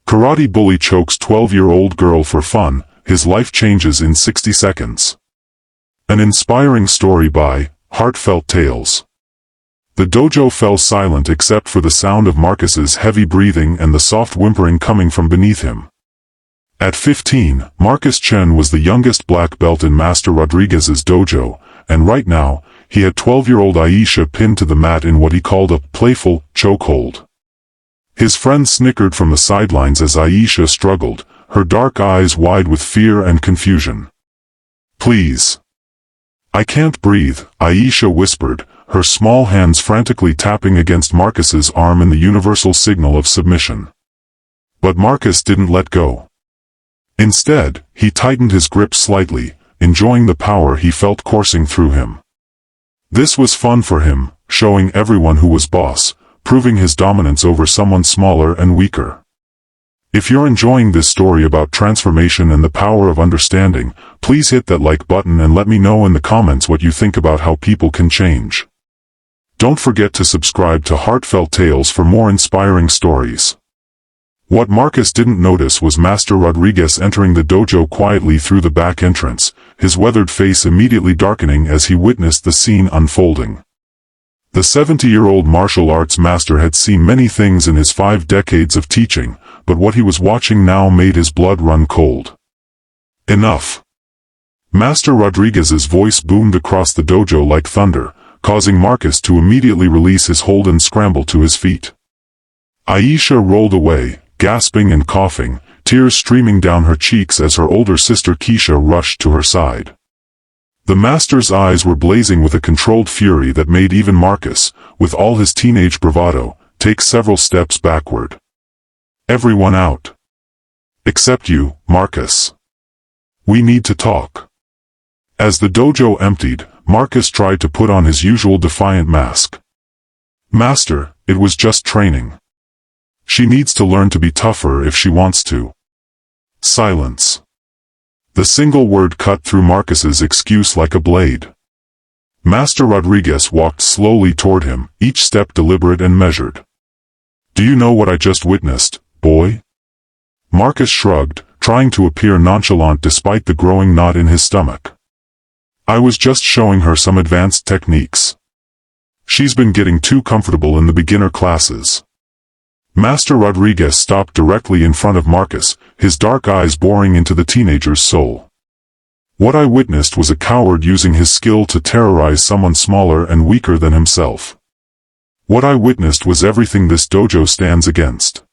Karate bully chokes 12-year-old girl for fun, his life changes in 60 seconds. An inspiring story by Heartfelt Tales. The dojo fell silent except for the sound of Marcus's heavy breathing and the soft whimpering coming from beneath him. At 15, Marcus Chen was the youngest black belt in Master Rodriguez's dojo, and right now, he had 12-year-old Aisha pinned to the mat in what he called a playful chokehold. His friends snickered from the sidelines as Aisha struggled, her dark eyes wide with fear and confusion. "Please. I can't breathe," Aisha whispered, her small hands frantically tapping against Marcus's arm in the universal signal of submission. But Marcus didn't let go. Instead, he tightened his grip slightly, enjoying the power he felt coursing through him. This was fun for him, showing everyone who was boss, proving his dominance over someone smaller and weaker. If you're enjoying this story about transformation and the power of understanding, please hit that like button and let me know in the comments what you think about how people can change. Don't forget to subscribe to Heartfelt Tales for more inspiring stories. What Marcus didn't notice was Master Rodriguez entering the dojo quietly through the back entrance, his weathered face immediately darkening as he witnessed the scene unfolding. The 70-year-old martial arts master had seen many things in his 5 decades of teaching, but what he was watching now made his blood run cold. "Enough!" Master Rodriguez's voice boomed across the dojo like thunder, causing Marcus to immediately release his hold and scramble to his feet. Aisha rolled away, gasping and coughing, tears streaming down her cheeks as her older sister Keisha rushed to her side. The master's eyes were blazing with a controlled fury that made even Marcus, with all his teenage bravado, take several steps backward. "Everyone out. Except you, Marcus. We need to talk." As the dojo emptied, Marcus tried to put on his usual defiant mask. "Master, it was just training. She needs to learn to be tougher if she wants to." Silence. The single word cut through Marcus's excuse like a blade. Master Rodriguez walked slowly toward him, each step deliberate and measured. "Do you know what I just witnessed, boy?" Marcus shrugged, trying to appear nonchalant despite the growing knot in his stomach. "I was just showing her some advanced techniques. She's been getting too comfortable in the beginner classes." Master Rodriguez stopped directly in front of Marcus, his dark eyes boring into the teenager's soul. "What I witnessed was a coward using his skill to terrorize someone smaller and weaker than himself. What I witnessed was everything this dojo stands against."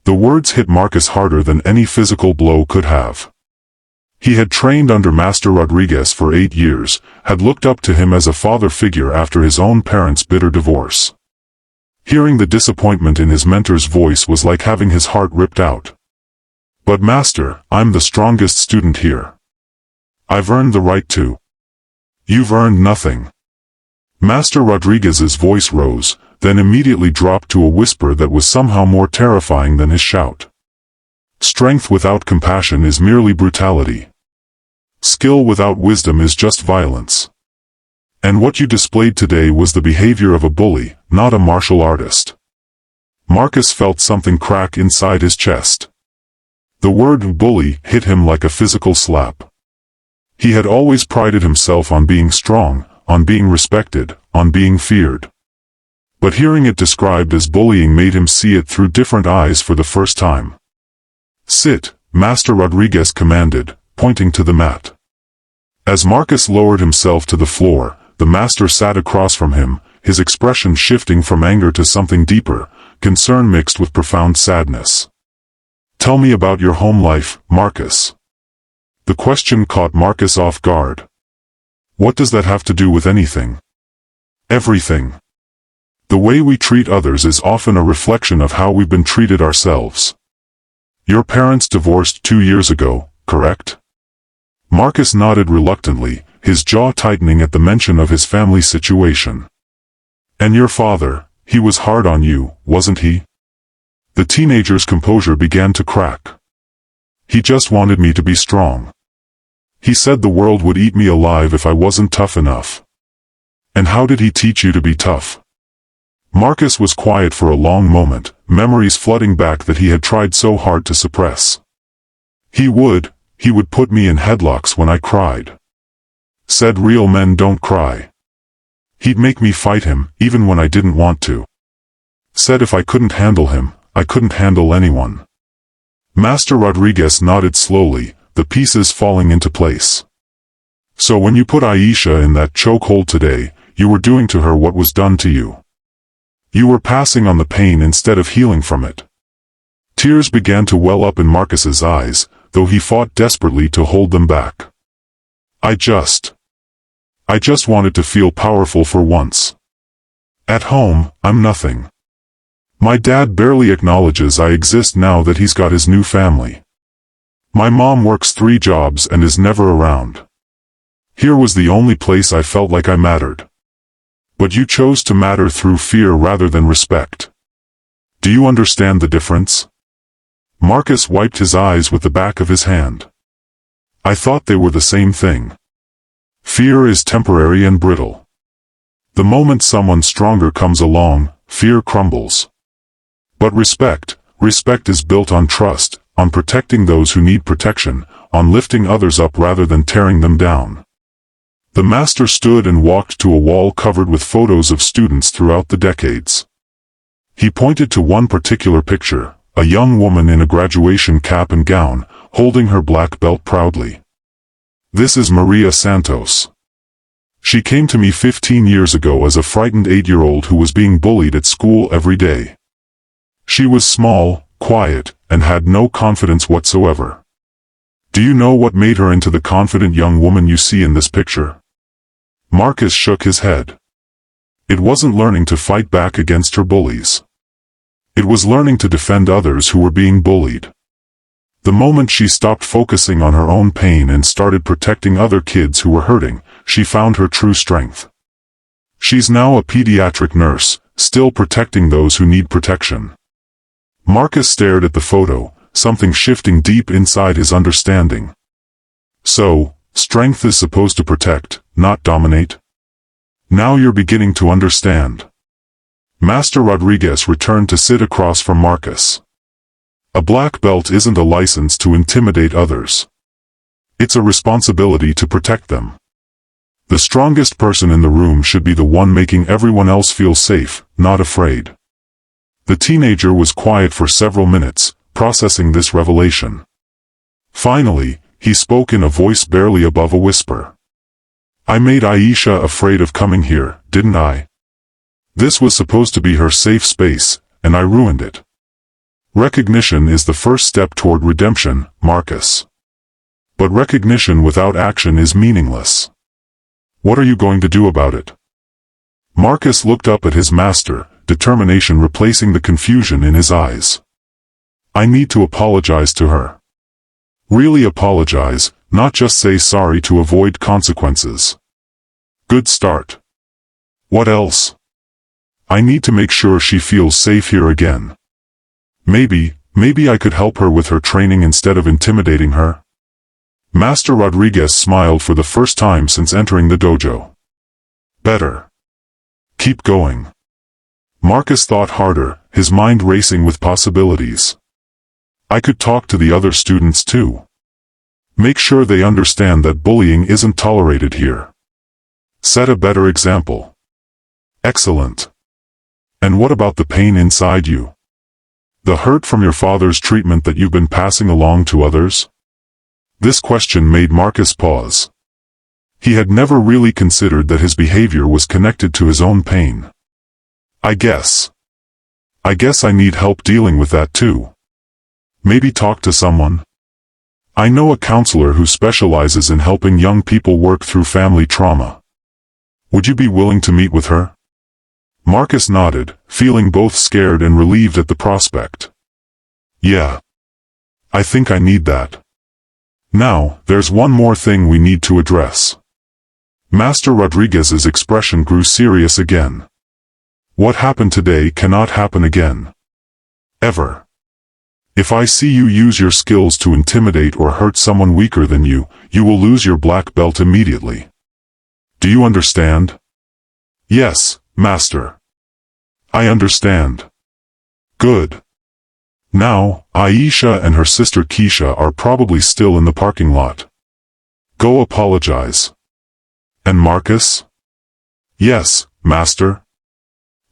The words hit Marcus harder than any physical blow could have. He had trained under Master Rodriguez for 8 years, had looked up to him as a father figure after his own parents' bitter divorce. Hearing the disappointment in his mentor's voice was like having his heart ripped out. "But Master, I'm the strongest student here. I've earned the right to." "You've earned nothing." Master Rodriguez's voice rose, then immediately dropped to a whisper that was somehow more terrifying than his shout. "Strength without compassion is merely brutality. Skill without wisdom is just violence. And what you displayed today was the behavior of a bully, not a martial artist." Marcus felt something crack inside his chest. The word bully hit him like a physical slap. He had always prided himself on being strong, on being respected, on being feared. But hearing it described as bullying made him see it through different eyes for the first time. "Sit," Master Rodriguez commanded, pointing to the mat. As Marcus lowered himself to the floor, the master sat across from him, his expression shifting from anger to something deeper, concern mixed with profound sadness. "Tell me about your home life, Marcus." The question caught Marcus off guard. "What does that have to do with anything?" "Everything. The way we treat others is often a reflection of how we've been treated ourselves. Your parents divorced 2 years ago, correct?" Marcus nodded reluctantly, his jaw tightening at the mention of his family situation. "And your father, he was hard on you, wasn't he?" The teenager's composure began to crack. "He just wanted me to be strong. He said the world would eat me alive if I wasn't tough enough." "And how did he teach you to be tough?" Marcus was quiet for a long moment, memories flooding back that he had tried so hard to suppress. He would put me in headlocks when I cried. Said real men don't cry. He'd make me fight him, even when I didn't want to. Said if I couldn't handle him, I couldn't handle anyone. Master Rodriguez nodded slowly, the pieces falling into place. So when you put Aisha in that chokehold today, you were doing to her what was done to you. You were passing on the pain instead of healing from it. Tears began to well up in Marcus's eyes, though he fought desperately to hold them back. I just wanted to feel powerful for once. At home, I'm nothing. My dad barely acknowledges I exist now that he's got his new family. My mom works 3 jobs and is never around. Here was the only place I felt like I mattered. But you chose to matter through fear rather than respect. Do you understand the difference? Marcus wiped his eyes with the back of his hand. I thought they were the same thing. Fear is temporary and brittle. The moment someone stronger comes along, fear crumbles. But respect is built on trust, on protecting those who need protection, on lifting others up rather than tearing them down. The master stood and walked to a wall covered with photos of students throughout the decades. He pointed to one particular picture, a young woman in a graduation cap and gown, holding her black belt proudly. This is Maria Santos. She came to me 15 years ago as a frightened 8-year-old who was being bullied at school every day. She was small, quiet, and had no confidence whatsoever. Do you know what made her into the confident young woman you see in this picture? Marcus shook his head. It wasn't learning to fight back against her bullies. It was learning to defend others who were being bullied. The moment she stopped focusing on her own pain and started protecting other kids who were hurting, she found her true strength. She's now a pediatric nurse, still protecting those who need protection. Marcus stared at the photo, something shifting deep inside his understanding. So, strength is supposed to protect, not dominate? Now you're beginning to understand. Master Rodriguez returned to sit across from Marcus. A black belt isn't a license to intimidate others. It's a responsibility to protect them. The strongest person in the room should be the one making everyone else feel safe, not afraid. The teenager was quiet for several minutes, processing this revelation. Finally, he spoke in a voice barely above a whisper. I made Aisha afraid of coming here, didn't I? This was supposed to be her safe space, and I ruined it. Recognition is the first step toward redemption, Marcus. But recognition without action is meaningless. What are you going to do about it? Marcus looked up at his master, determination replacing the confusion in his eyes. I need to apologize to her. Really apologize, not just say sorry to avoid consequences. Good start. What else? I need to make sure she feels safe here again. Maybe I could help her with her training instead of intimidating her. Master Rodriguez smiled for the first time since entering the dojo. Better. Keep going. Marcus thought harder, his mind racing with possibilities. I could talk to the other students too. Make sure they understand that bullying isn't tolerated here. Set a better example. Excellent. And what about the pain inside you? The hurt from your father's treatment that you've been passing along to others? This question made Marcus pause. He had never really considered that his behavior was connected to his own pain. I guess I need help dealing with that too. Maybe talk to someone. I know a counselor who specializes in helping young people work through family trauma. Would you be willing to meet with her? Marcus nodded, feeling both scared and relieved at the prospect. Yeah. I think I need that. Now, there's one more thing we need to address. Master Rodriguez's expression grew serious again. What happened today cannot happen again. Ever. If I see you use your skills to intimidate or hurt someone weaker than you, you will lose your black belt immediately. Do you understand? Yes, Master. I understand. Good. Now, Aisha and her sister Keisha are probably still in the parking lot. Go apologize. And Marcus? Yes, Master.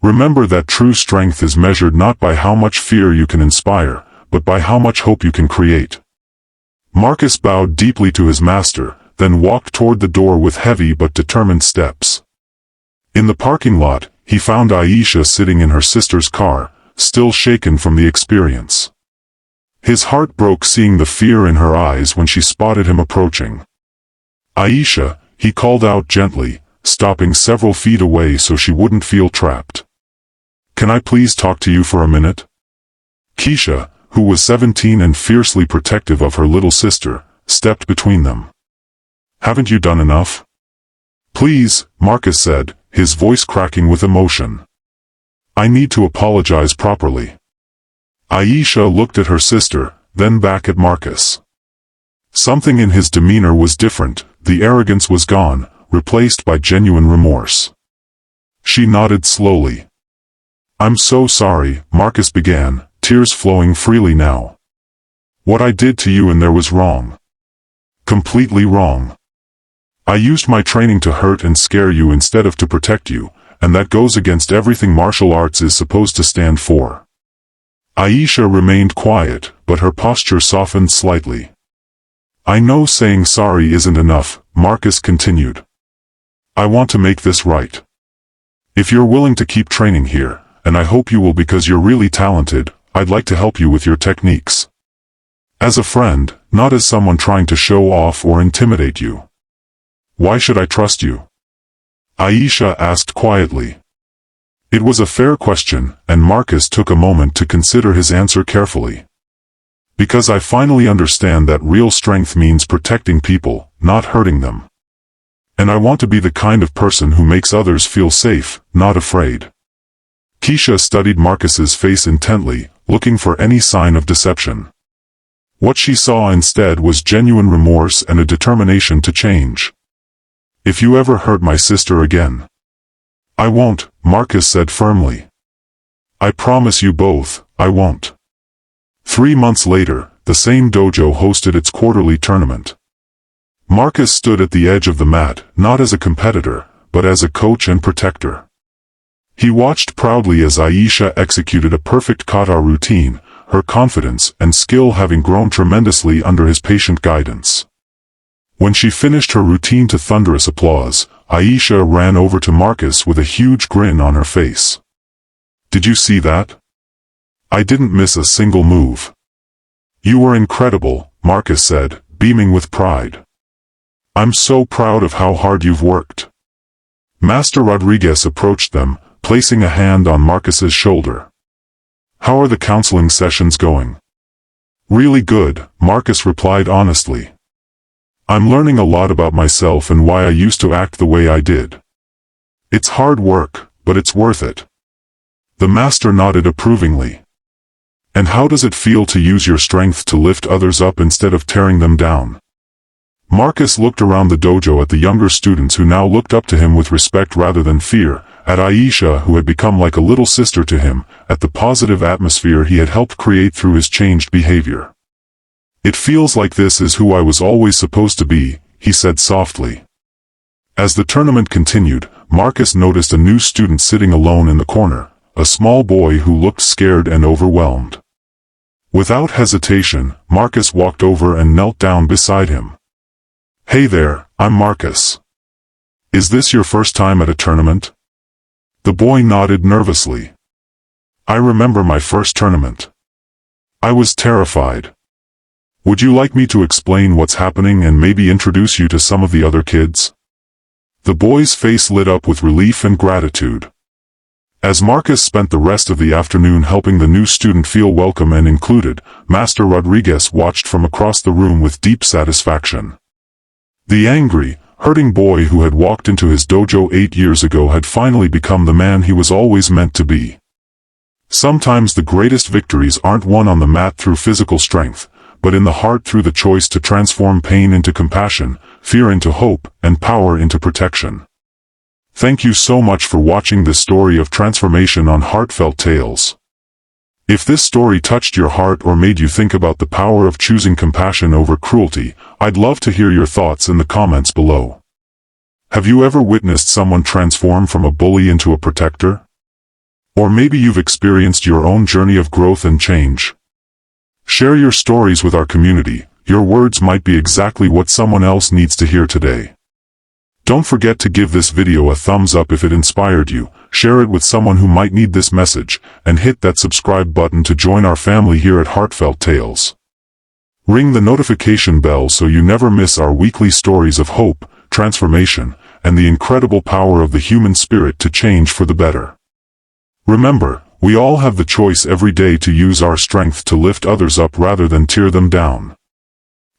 Remember that true strength is measured not by how much fear you can inspire, but by how much hope you can create. Marcus bowed deeply to his master, then walked toward the door with heavy but determined steps. In the parking lot, he found Aisha sitting in her sister's car, still shaken from the experience. His heart broke seeing the fear in her eyes when she spotted him approaching. Aisha, he called out gently, stopping several feet away so she wouldn't feel trapped. Can I please talk to you for a minute? Keisha, who was 17 and fiercely protective of her little sister, stepped between them. Haven't you done enough? Please, Marcus said, his voice cracking with emotion. I need to apologize properly. Aisha looked at her sister, then back at Marcus. Something in his demeanor was different, the arrogance was gone, replaced by genuine remorse. She nodded slowly. I'm so sorry, Marcus began, tears flowing freely now. What I did to you and there was wrong. Completely wrong. I used my training to hurt and scare you instead of to protect you, and that goes against everything martial arts is supposed to stand for. Aisha remained quiet, but her posture softened slightly. I know saying sorry isn't enough, Marcus continued. I want to make this right. If you're willing to keep training here, and I hope you will because you're really talented, I'd like to help you with your techniques. As a friend, not as someone trying to show off or intimidate you. Why should I trust you? Aisha asked quietly. It was a fair question, and Marcus took a moment to consider his answer carefully. Because I finally understand that real strength means protecting people, not hurting them. And I want to be the kind of person who makes others feel safe, not afraid. Keisha studied Marcus's face intently, looking for any sign of deception. What she saw instead was genuine remorse and a determination to change. If you ever hurt my sister again. I won't, Marcus said firmly. I promise you both, I won't. 3 months later, the same dojo hosted its quarterly tournament. Marcus stood at the edge of the mat, not as a competitor, but as a coach and protector. He watched proudly as Aisha executed a perfect kata routine, her confidence and skill having grown tremendously under his patient guidance. When she finished her routine to thunderous applause, Aisha ran over to Marcus with a huge grin on her face. Did you see that? I didn't miss a single move. You were incredible, Marcus said, beaming with pride. I'm so proud of how hard you've worked. Master Rodriguez approached them, placing a hand on Marcus's shoulder. How are the counseling sessions going? Really good, Marcus replied honestly. I'm learning a lot about myself and why I used to act the way I did. It's hard work, but it's worth it. The master nodded approvingly. And how does it feel to use your strength to lift others up instead of tearing them down? Marcus looked around the dojo at the younger students who now looked up to him with respect rather than fear, at Aisha who had become like a little sister to him, at the positive atmosphere he had helped create through his changed behavior. It feels like this is who I was always supposed to be, he said softly. As the tournament continued, Marcus noticed a new student sitting alone in the corner, a small boy who looked scared and overwhelmed. Without hesitation, Marcus walked over and knelt down beside him. Hey there, I'm Marcus. Is this your first time at a tournament? The boy nodded nervously. I remember my first tournament. I was terrified. Would you like me to explain what's happening and maybe introduce you to some of the other kids? The boy's face lit up with relief and gratitude. As Marcus spent the rest of the afternoon helping the new student feel welcome and included, Master Rodriguez watched from across the room with deep satisfaction. The angry, hurting boy who had walked into his dojo 8 years ago had finally become the man he was always meant to be. Sometimes the greatest victories aren't won on the mat through physical strength, but in the heart through the choice to transform pain into compassion, fear into hope, and power into protection. Thank you so much for watching this story of transformation on Heartfelt Tales. If this story touched your heart or made you think about the power of choosing compassion over cruelty, I'd love to hear your thoughts in the comments below. Have you ever witnessed someone transform from a bully into a protector? Or maybe you've experienced your own journey of growth and change. Share your stories with our community. Your words might be exactly what someone else needs to hear today. Don't forget to give this video a thumbs up if it inspired you, share it with someone who might need this message, and hit that subscribe button to join our family here at Heartfelt Tales. Ring the notification bell so you never miss our weekly stories of hope, transformation, and the incredible power of the human spirit to change for the better. Remember, we all have the choice every day to use our strength to lift others up rather than tear them down.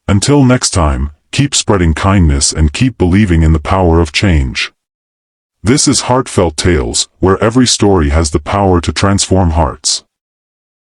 Until next time, keep spreading kindness and keep believing in the power of change. This is Heartfelt Tales, where every story has the power to transform hearts.